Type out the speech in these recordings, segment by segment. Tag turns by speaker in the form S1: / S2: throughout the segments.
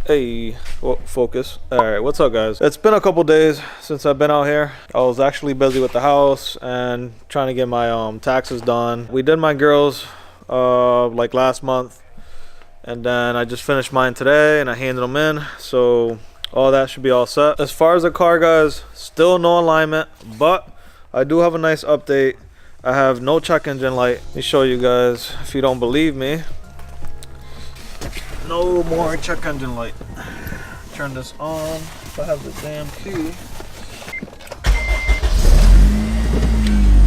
S1: Hey, well, focus. Alright, what's up guys? It's been a couple days since I've been out here. I was actually busy with the house and trying to get my taxes done. We did my girls like last month, and then I just finished mine today and I handed them in, so all that should be all set. As far as the car guys, still no alignment, but I do have a nice update. I have no check engine light. Let me show you guys if you don't believe me. No more check engine light. Turn this on if I have the damn key.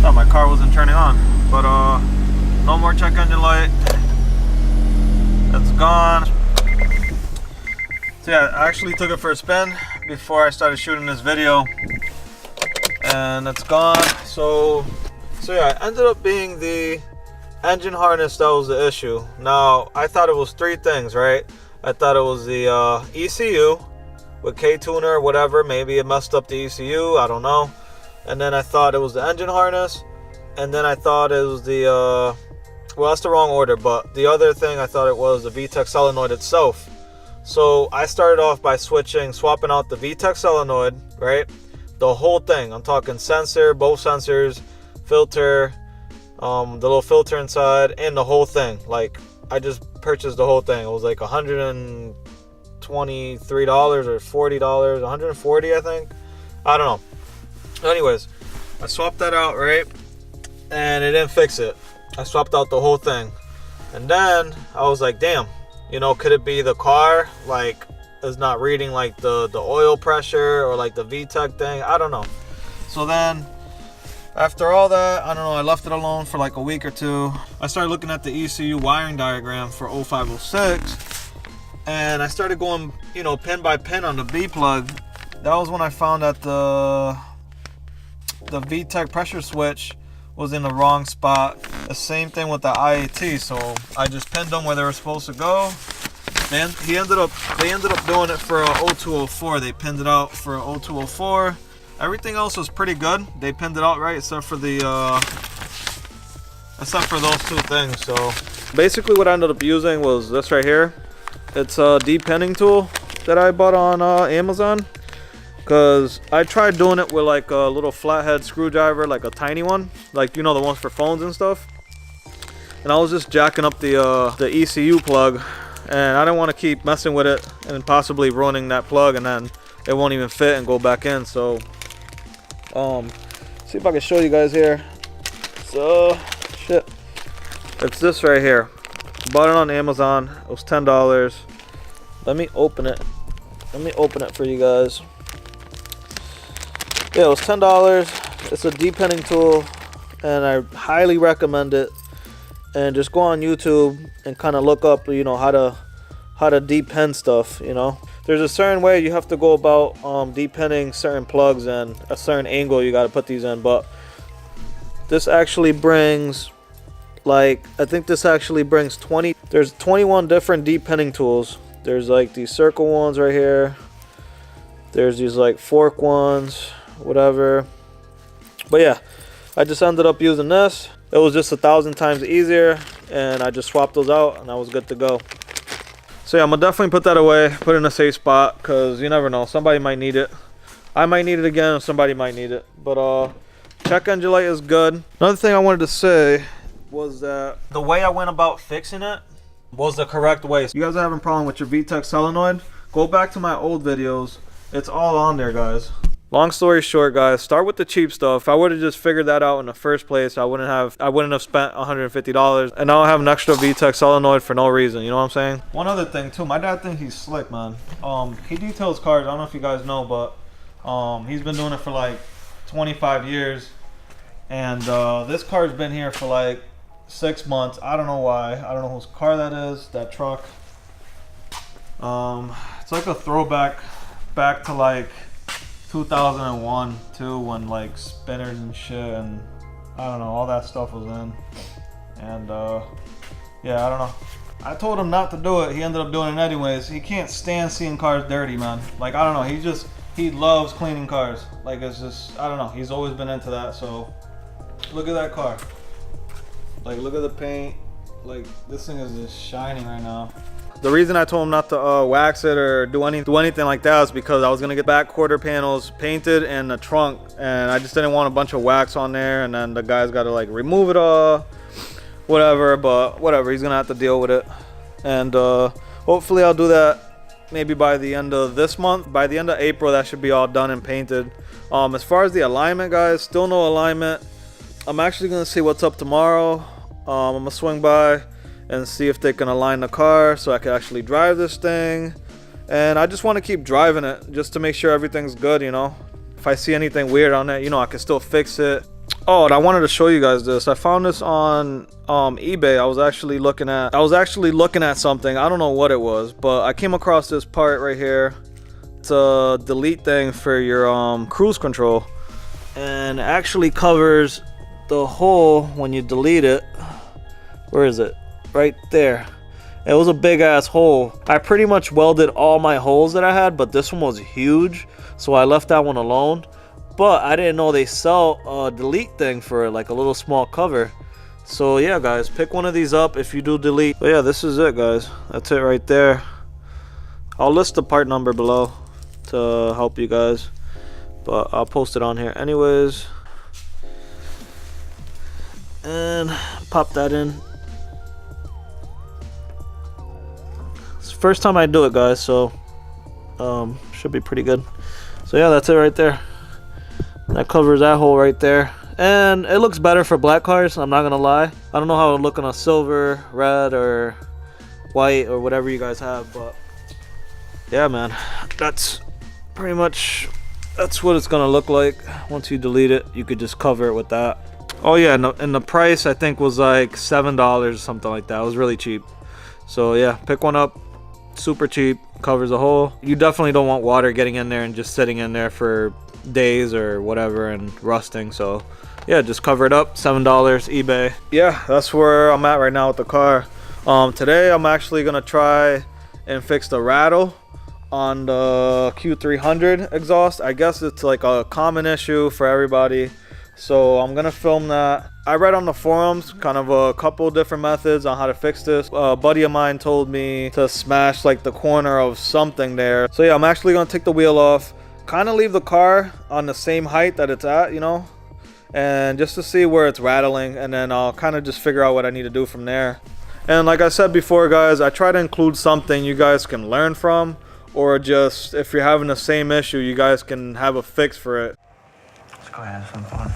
S1: Thought my car wasn't turning on, but no more check engine light. It's gone. So yeah, I actually took it for a spin before I started shooting this video, and it's gone. So yeah, I ended up being the engine harness that was the issue. Now I thought it was three things, right? I thought it was the ECU with K-tuner or whatever. Maybe it messed up the ECU, I don't know. And then I thought it was the engine harness, and then I thought it was the well, that's the wrong order, but the other thing I thought it was the Vtec solenoid itself. So I started off by swapping out the Vtec solenoid, right? The whole thing. I'm talking sensor, both sensors, filter, the little filter inside, and the whole thing. Like, I just purchased the whole thing. It was like $123 or $40, 140 I think. I don't know. Anyways, I swapped that out, right? And it didn't fix it. I swapped out the whole thing. And then I was like, damn, you know, could it be the car like is not reading like the oil pressure or like the Vtec thing? I don't know. So then after all that, I don't know, I left it alone for like a week or two. I started looking at the ECU wiring diagram for 0506, and I started going, you know, pin by pin on the B plug. That was when I found that the Vtec pressure switch was in the wrong spot. The same thing with the IAT, so I just pinned them where they were supposed to go. And they ended up doing it for a 0204. They pinned it out for a 0204. Everything else was pretty good. They pinned it out right, except for those two things. So basically what I ended up using was this right here. It's a Deepening Tool that I bought on Amazon, because I tried doing it with like a little flathead screwdriver, like a tiny one, like, you know, the ones for phones and stuff. And I was just jacking up the ECU plug, and I didn't want to keep messing with it and possibly ruining that plug, and then it won't even fit and go back in. So see if I can show you guys here. So shit, it's this right here. Bought it on Amazon. It was $10. Let me open it for you guys. Yeah, it was $10. It's a deepening tool, and I highly recommend it. And just go on YouTube and kind of look up, you know, how to depen stuff, you know. There's a certain way you have to go about depenning certain plugs, and a certain angle you got to put these in. But this actually brings, like, I think this actually brings 20. There's 21 different depenning tools. There's like these circle ones right here. There's these like fork ones, whatever. But yeah, I just ended up using this. It was just 1,000 times easier, and I just swapped those out and I was good to go. So yeah, I'm gonna definitely put that away, put it in a safe spot, because you never know, somebody might need it. I might need it again, or somebody might need it. But check engine light is good. Another thing I wanted to say was that the way I went about fixing it was the correct way. So you guys are having a problem with your Vtec solenoid, go back to my old videos. It's all on there, guys. Long story short, guys, start with the cheap stuff. If I would have just figured that out in the first place, I wouldn't have spent $150, and now I have an extra Vtec solenoid for no reason. You know what I'm saying? One other thing too, my dad thinks he's slick, man. He details cars. I don't know if you guys know, but he's been doing it for like 25 years, and this car's been here for like 6 months. I don't know why. I don't know whose car that is. That truck. It's like a throwback back to like 2001 too, when like spinners and shit, and I don't know, all that stuff was in. And yeah, I don't know, I told him not to do it. He ended up doing it anyways. He can't stand seeing cars dirty, man. Like, I don't know, he loves cleaning cars. Like, it's just, I don't know, he's always been into that. So look at that car, like, look at the paint. Like, this thing is just shining right now. The reason I told him not to wax it or do anything like that is because I was gonna get back quarter panels painted and the trunk, and I just didn't want a bunch of wax on there, and then the guy's got to like remove it all, whatever. But whatever, he's gonna have to deal with it, and hopefully I'll do that maybe by the end of this month. By the end of April, that should be all done and painted. As far as the alignment, guys, still no alignment. I'm actually gonna see what's up tomorrow. I'm gonna swing by and see if they can align the car so I can actually drive this thing. And I just want to keep driving it just to make sure everything's good, you know. If I see anything weird on it, you know, I can still fix it. Oh, and I wanted to show you guys this. I found this on eBay. I was actually looking at something. I don't know what it was, but I came across this part right here. It's a delete thing for your cruise control, and it actually covers the hole when you delete it. Where is it? Right there. It was a big ass hole. I pretty much welded all my holes that I had, but this one was huge, so I left that one alone. But I didn't know they sell a delete thing for it, like a little small cover. So yeah, guys, pick one of these up if you do delete. But yeah, this is it, guys. That's it right there. I'll list the part number below to help you guys, but I'll post it on here anyways. And pop that in. It's the first time I do it, guys, so should be pretty good. So yeah, that's it right there. That covers that hole right there, and it looks better for black cars, I'm not gonna lie. I don't know how it would look on a silver, red, or white, or whatever you guys have, but yeah, man, that's pretty much, that's what it's gonna look like. Once you delete it, you could just cover it with that. Oh yeah, and the price I think was like $7 or something like that. It was really cheap. So yeah, pick one up. Super cheap, covers the hole. You definitely don't want water getting in there and just sitting in there for days or whatever and rusting. So yeah, just cover it up. $7 eBay. Yeah, that's where I'm at right now with the car. Today I'm actually gonna try and fix the rattle on the Q300 exhaust. I guess it's like a common issue for everybody, so I'm gonna film that. I read on the forums kind of a couple different methods on how to fix this. A buddy of mine told me to smash like the corner of something there. So yeah, I'm actually gonna take the wheel off, kind of leave the car on the same height that it's at, you know, and just to see where it's rattling, and then I'll kind of just figure out what I need to do from there. And like I said before, guys, I try to include something you guys can learn from, or just if you're having the same issue, you guys can have a fix for it. Let's go ahead and have some fun.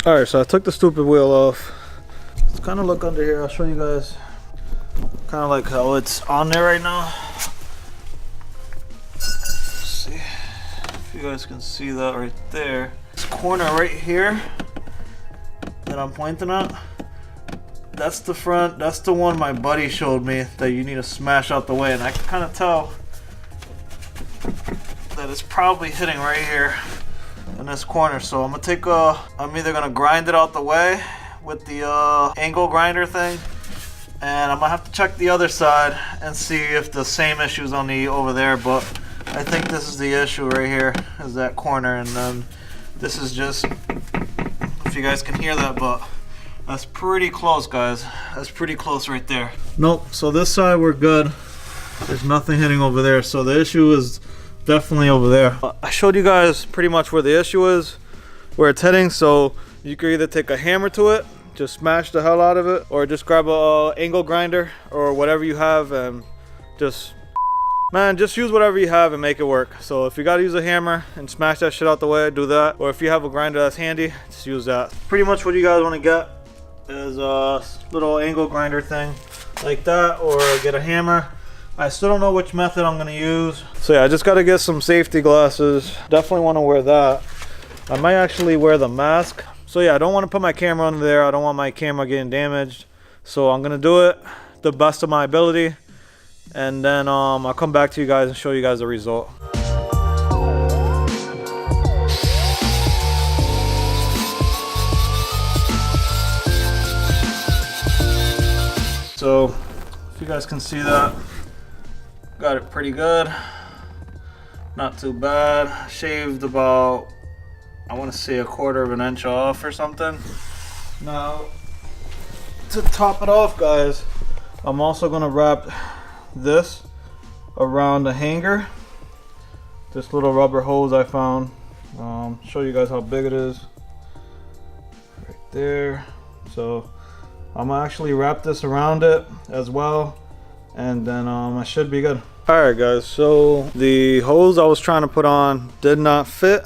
S1: Alright, so I took the stupid wheel off. Let's kind of look under here. I'll show you guys kind of like how it's on there right now. Let's see if you guys can see that right there. This corner right here that I'm pointing at, that's the front. That's the one my buddy showed me that you need to smash out the way, and I can kind of tell that it's probably hitting right here in this corner. So I'm either gonna grind it out the way with the angle grinder thing, and I'm gonna have to check the other side and see if the same issue's on the over there. But I think this is the issue right here, is that corner, and then this is just, if you guys can hear that, but that's pretty close, guys. That's pretty close right there. Nope, so this side we're good. There's nothing hitting over there, so the issue is definitely over there. I showed you guys pretty much where the issue is, where it's hitting, so you can either take a hammer to it, just smash the hell out of it, or just grab a angle grinder or whatever you have and just use whatever you have and make it work. So if you gotta use a hammer and smash that shit out the way, do that. Or if you have a grinder that's handy, just use that. Pretty much what you guys want to get is a little angle grinder thing like that, or get a hammer. I still don't know which method I'm gonna use. So yeah, I just gotta get some safety glasses. Definitely wanna wear that. I might actually wear the mask. So yeah, I don't wanna put my camera under there. I don't want my camera getting damaged. So I'm gonna do it the best of my ability. And then I'll come back to you guys and show you guys the result. So if you guys can see that, Got it pretty good. Not too bad. Shaved about, I want to say, 1/4 of an inch off or something. Now, to top it off, guys, I'm also gonna wrap this around the hanger. This little rubber hose I found. Show you guys how big it is. Right there. So I'm gonna actually wrap this around it as well, and then I should be good. Alright guys, so the hose I was trying to put on did not fit,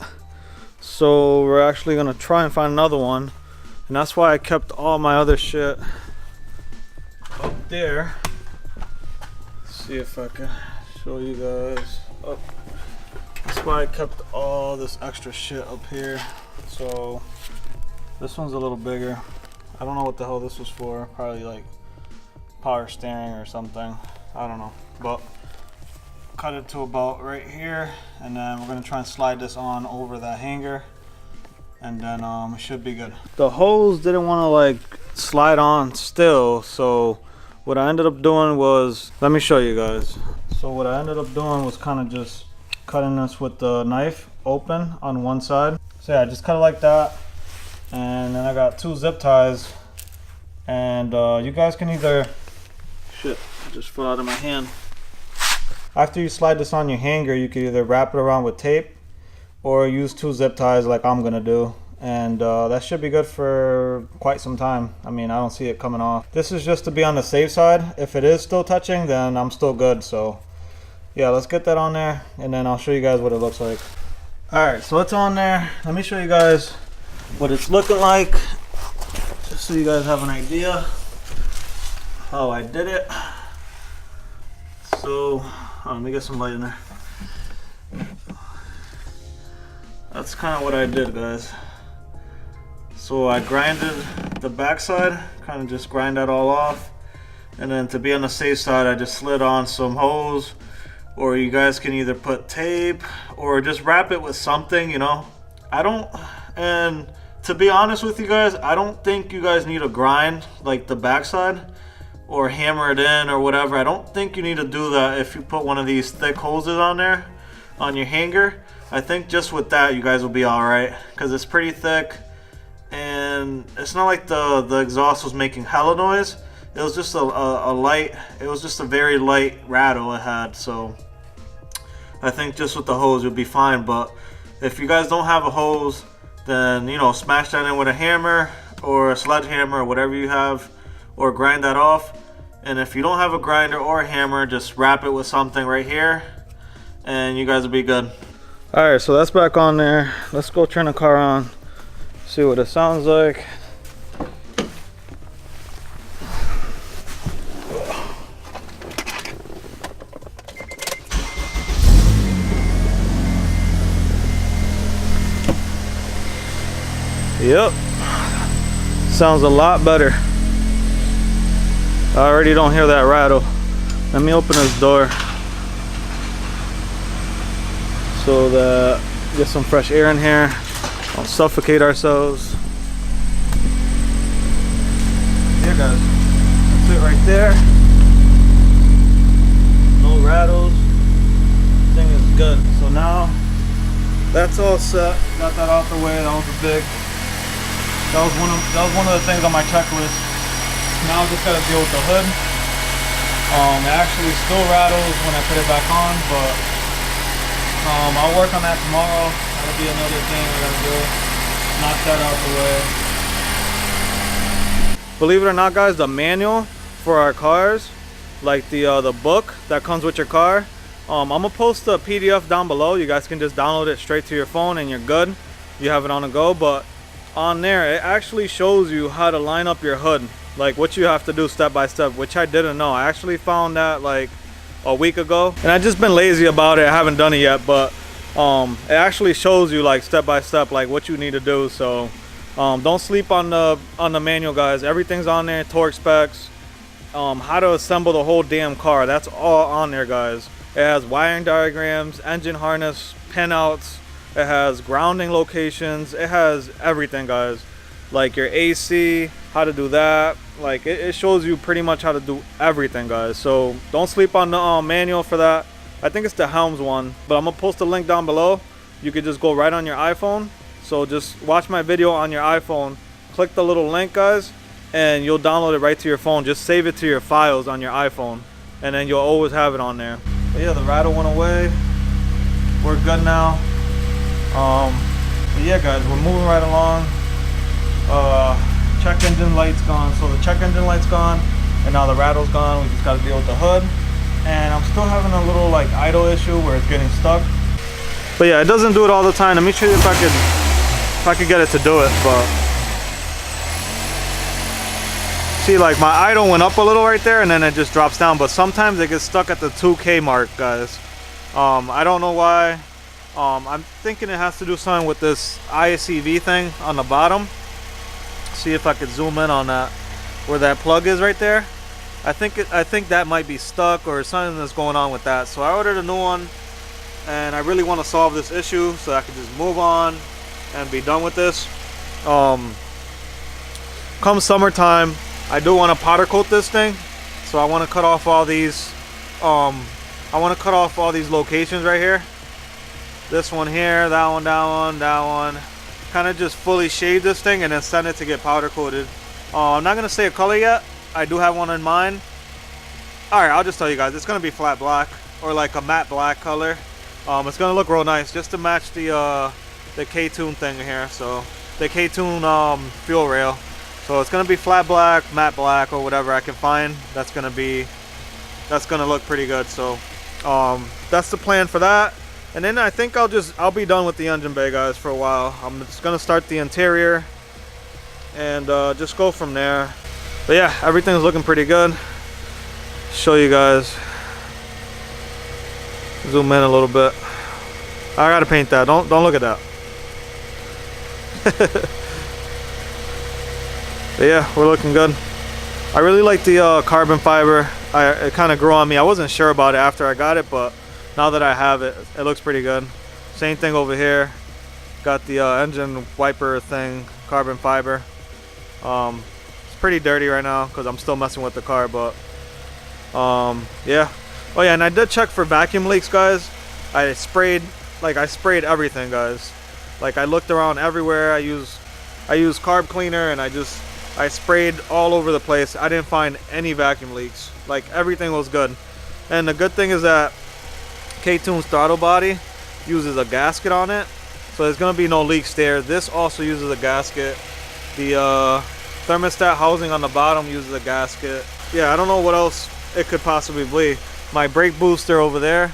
S1: so we're actually gonna try and find another one, and that's why I kept all my other shit up there. Let's see if I can show you guys. Oh, that's why I kept all this extra shit up here. So this one's a little bigger. I don't know what the hell this was for. Probably like power steering or something. I don't know, but cut it to about right here, and then we're gonna try and slide this on over that hanger, and then it should be good. The hose didn't want to like slide on still, so what I ended up doing was, let me show you guys. So what I ended up doing was kind of just cutting this with the knife open on one side. So yeah, I just cut it like that, and then I got 2 zip ties, and you guys can either, shit, it just fell out of my hand. After you slide this on your hanger, you can either wrap it around with tape or use 2 zip ties like I'm gonna do, and that should be good for quite some time. I mean, I don't see it coming off. This is just to be on the safe side. If it is still touching, then I'm still good. So yeah, let's get that on there, and then I'll show you guys what it looks like. Alright, so it's on there. Let me show you guys what it's looking like, just so you guys have an idea how I did it. So let me get some light in there. That's kind of what I did, guys. So I grinded the backside, kind of just grind that all off, and then to be on the safe side, I just slid on some hose, or you guys can either put tape or just wrap it with something, you know. And to be honest with you guys, I don't think you guys need to grind like the backside or hammer it in or whatever. I don't think you need to do that if you put one of these thick hoses on there on your hanger. I think just with that you guys will be all right, because it's pretty thick, and it's not like the exhaust was making hella noise. It was just a light, it was just a very light rattle it had. So I think just with the hose you'll be fine. But if you guys don't have a hose, then, you know, smash that in with a hammer or a sledgehammer or whatever you have, or grind that off. And if you don't have a grinder or a hammer, just wrap it with something right here, and you guys will be good. Alright, so that's back on there. Let's go turn the car on, see what it sounds like. Yep, sounds a lot better. I already don't hear that rattle. Let me open this door so that get some fresh air in here. Don't suffocate ourselves. Here guys, that's it right there. No rattles. Thing is good. So now that's all set. Got that out the way. That was a big. That was one of the things on my checklist. Now I just gotta deal with the hood. It actually still rattles when I put it back on, but I'll work on that tomorrow. That'll be another thing I gotta do. Knock that out the way. Believe it or not, guys, the manual for our cars, like the book that comes with your car, I'm gonna post the PDF down below. You guys can just download it straight to your phone and you're good. You have it on the go. But on there, it actually shows you how to line up your hood, like what you have to do step by step, which I didn't know. I actually found that like a week ago, and I've just been lazy about it. I haven't done it yet, but it actually shows you like step by step like what you need to do. So don't sleep on the manual, guys. Everything's on there. Torque specs, how to assemble the whole damn car, that's all on there, guys. It has wiring diagrams, engine harness pinouts, it has grounding locations, it has everything, guys.
S2: like your AC, how to do that. Like it shows you pretty much how to do everything, guys. So don't sleep on the manual for that. I think it's the Helms one, but I'm gonna post a link down below. You could just go right on your iPhone. So just watch my video on your iPhone, click the little link, guys, and you'll download it right to your phone. Just save it to your files on your iPhone, and then you'll always have it on there. But yeah, the rattle went away. We're good now. But yeah, guys, we're moving right along. Check engine light's gone. So the check engine light's gone, and now the rattle's gone. We just got to deal with the hood. And I'm still having a little like idle issue where it's getting stuck. But yeah, it doesn't do it all the time. Let me show you if I could get it to do it. But see, like my idle went up a little right there, and then it just drops down. But sometimes it gets stuck at the 2K mark, guys. I don't know why. I'm thinking it has to do something with this ICV thing on the bottom. See if I could zoom in on that, where that plug is right there. I think that might be stuck or something that's going on with that. So I ordered a new one, and I really want to solve this issue so I can just move on and be done with this. Come summertime, I do want to powder coat this thing, so I want to cut off all these. I want to cut off all these locations right here. This one here, that one, that one, that one. Kind of just fully shave this thing and then send it to get powder coated. I'm not gonna say a color yet. I do have one in mind. Alright, I'll just tell you guys, it's gonna be flat black or like a matte black color. It's gonna look real nice just to match the K-Tune thing here. So the K-Tune fuel rail. So it's gonna be flat black, matte black, or whatever I can find. That's gonna look pretty good. So that's the plan for that. And then I think I'll be done with the engine bay, guys, for a while. I'm just gonna start the interior and just go from there. But yeah, everything's looking pretty good. Show you guys. Zoom in a little bit. I gotta paint that. Don't look at that. But yeah, we're looking good. I really like the carbon fiber. It kind of grew on me. I wasn't sure about it after I got it, but now that I have it, it looks pretty good. Same thing over here. Got the engine wiper thing, carbon fiber. It's pretty dirty right now because I'm still messing with the car, but yeah. Oh yeah, and I did check for vacuum leaks, guys. I sprayed everything, guys. Like I looked around everywhere. I used carb cleaner, and I sprayed all over the place. I didn't find any vacuum leaks. Like everything was good. And the good thing is that K-Tune's throttle body uses a gasket on it, so there's gonna be no leaks there. This also uses a gasket. The thermostat housing on the bottom uses a gasket. Yeah, I don't know what else it could possibly be. My brake booster over there,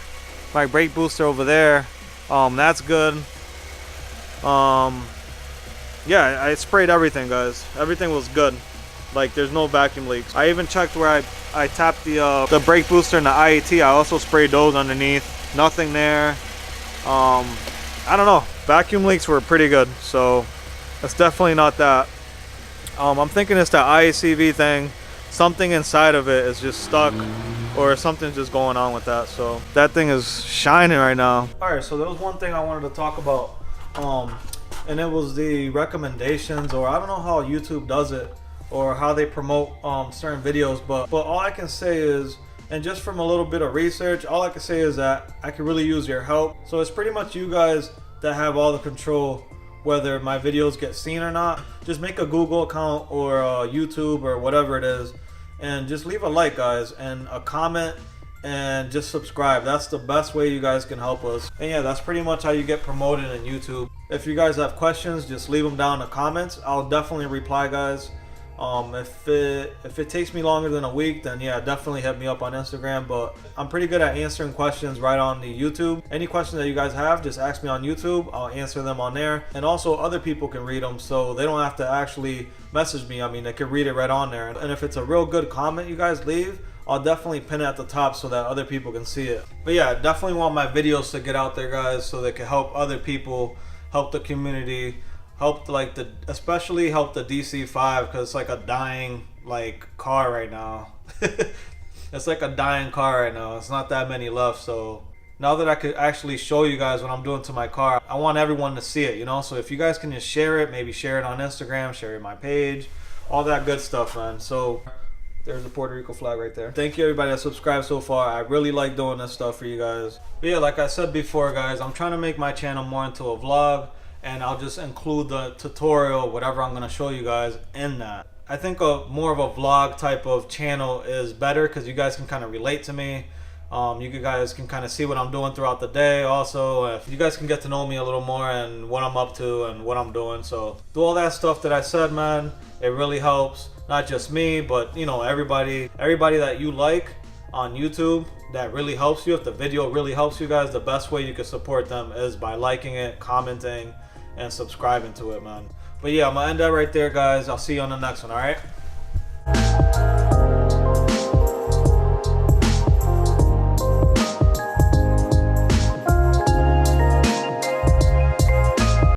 S2: that's good. Yeah, I sprayed everything, guys. Everything was good. Like there's no vacuum leaks. I even checked where I tapped the brake booster and the IAT. I also sprayed those underneath. Nothing there. I don't know. Vacuum leaks were pretty good, so it's definitely not that. I'm thinking it's that IACV thing. Something inside of it is just stuck, or something's just going on with that. So that thing is shining right now. All right, so there was one thing I wanted to talk about, and it was the recommendations, or I don't know how YouTube does it, or how they promote certain videos, but all I can say is, and just from a little bit of research, all I can say is that I could really use your help. So it's pretty much you guys that have all the control whether my videos get seen or not. Just make a Google account or YouTube or whatever it is, and just leave a like, guys, and a comment, and just subscribe. That's the best way you guys can help us. And yeah, that's pretty much how you get promoted in YouTube. If you guys have questions, just leave them down in the comments. I'll definitely reply, guys. If it takes me longer than a week, then yeah, definitely hit me up on Instagram. But I'm pretty good at answering questions right on the YouTube. Any questions that you guys have, just ask me on YouTube. I'll answer them on there, and also other people can read them, so they don't have to actually message me. I mean, they can read it right on there. And if it's a real good comment you guys leave, I'll definitely pin it at the top so that other people can see it. But yeah, I definitely want my videos to get out there, guys, so they can help other people, help the community, help especially help the DC5, because it's like a dying car right now. It's like a dying car right now. It's not that many left, so now that I could actually show you guys what I'm doing to my car, I want everyone to see it, you know? So if you guys can just share it, maybe share it on Instagram, share it on my page, all that good stuff, man. So there's the Puerto Rico flag right there. Thank you everybody that subscribed so far. I really like doing this stuff for you guys. But yeah, like I said before, guys, I'm trying to make my channel more into a vlog, and I'll just include the tutorial, whatever I'm gonna show you guys in that. I think more of a vlog type of channel is better because you guys can kind of relate to me. You guys can kind of see what I'm doing throughout the day. Also, if you guys can get to know me a little more and what I'm up to and what I'm doing. So do all that stuff that I said, man. It really helps. Not just me, but you know, everybody that you like on YouTube, that really helps you. If the video really helps you guys, the best way you can support them is by liking it, commenting, and subscribing to it, man. But yeah, I'm gonna end that right there, guys. I'll see you on the next one, all right?